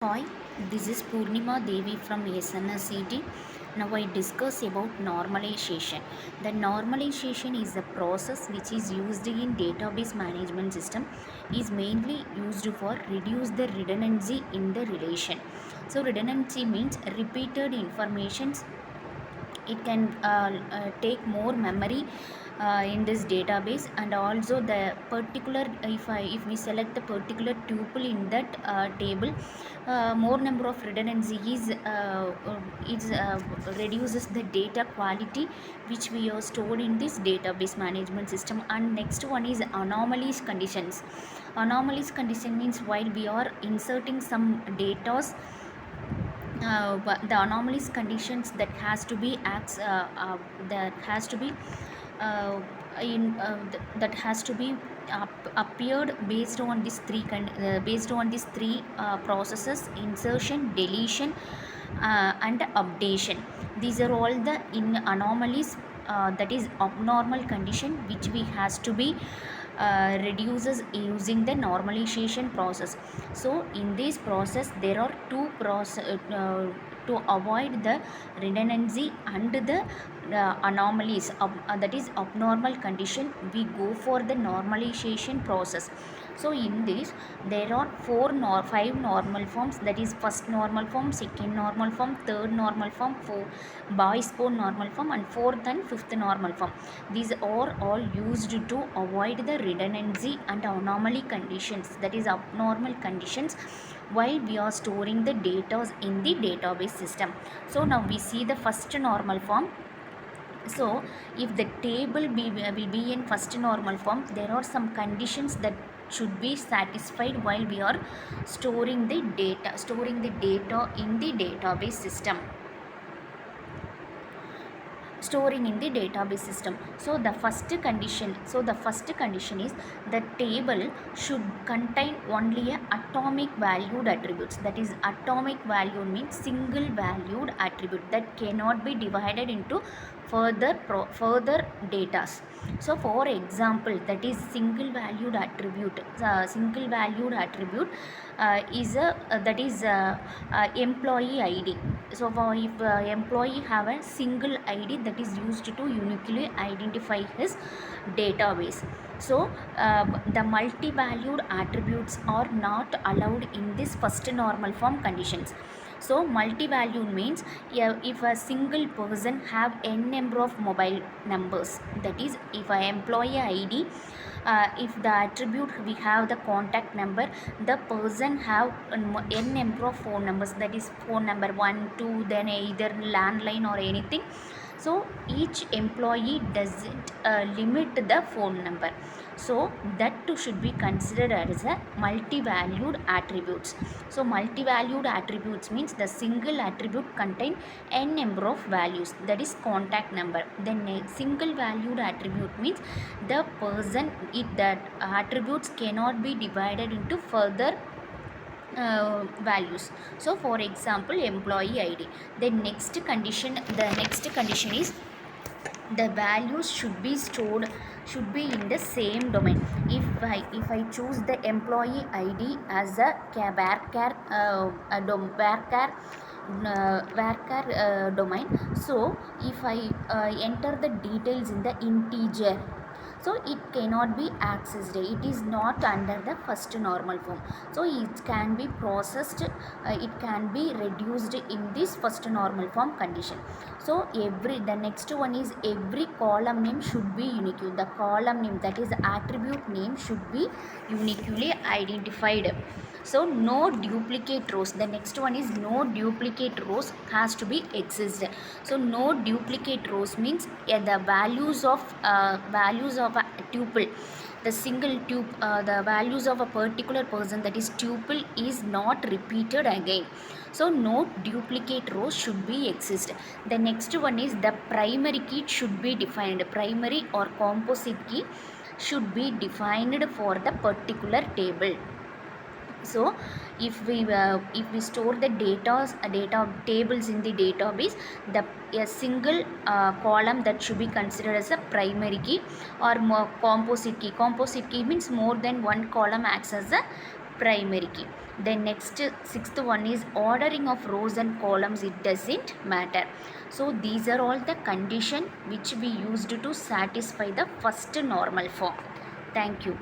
Hi, this is Purnima Devi from SNSCT. Now I discuss about normalization. The normalization is a process which is used in database management system, is mainly used for reduce the redundancy in the relation. So redundancy means repeated informations. It can take more memory in this database, and also the particular, if we select the particular tuple in that table, more number of redundancy is reduces the data quality which we are stored in this database management system. And next one is anomalies conditions. Anomalies condition means while we are inserting some data, the anomalies conditions that has to be that has to be uh, that has to be appeared based on based on these three processes: insertion, deletion, and updation. These are all the in anomalies, that is abnormal condition which we has to be reduces using the normalization process. So in this process there are two process to avoid the redundancy and the anomalies, that is abnormal condition, we go for the normalization process. So in this there are five normal forms, that is first normal form, second normal form, third normal form, Boy's own normal form, and fourth and fifth normal form. These are all used to avoid the redundancy and anomaly conditions, that is abnormal conditions, while we are storing the data in the database system. So now we see the first normal form. So if the table will be in first normal form, there are some conditions that should be satisfied while we are storing the data in the database system, storing in the database system. So the first condition is the table should contain only a atomic valued attributes, that is atomic value means single valued attribute that cannot be divided into further datas. So for example, that is single valued attribute is a that is employee id. So for if employee have a single id that is used to uniquely identify his database. So the multi-valued attributes are not allowed in this first normal form conditions. So multi-valued means, yeah, if a single person have n number of mobile numbers, that is if a employee id, if the attribute we have the contact number, the person have n number of phone numbers, that is phone number 1 2, then either landline or anything. So each employee doesn't limit the phone number. So that too should be considered as a multi-valued attributes. So multi-valued attributes means the single attribute contain n number of values, that is contact number. Then a single valued attribute means the person, that attributes cannot be divided into further values. So for example, employee id. The next condition is the values should be in the same domain. If I choose the employee id as a varchar domain, so if I enter the details in the integer, so it cannot be accessed, it is not under the first normal form. So it can be processed, it can be reduced in this first normal form condition. So the next one is every column name should be unique. The column name, that is attribute name, should be uniquely identified. So no duplicate rows. The next one is no duplicate rows has to be exist. So no duplicate rows means, the values of a tuple, the single tuple, the values of a particular person, that is tuple, is not repeated again. So no duplicate rows should be exist. The next one is the primary key should be defined. Primary or composite key should be defined for the particular table. So if we store the data tables in the database, the a single column that should be considered as a primary key, or more composite key. Composite key means more than one column acts as a primary key. Then next sixth one is ordering of rows and columns, it doesn't matter. So these are all the condition which we used to satisfy the first normal form. Thank you.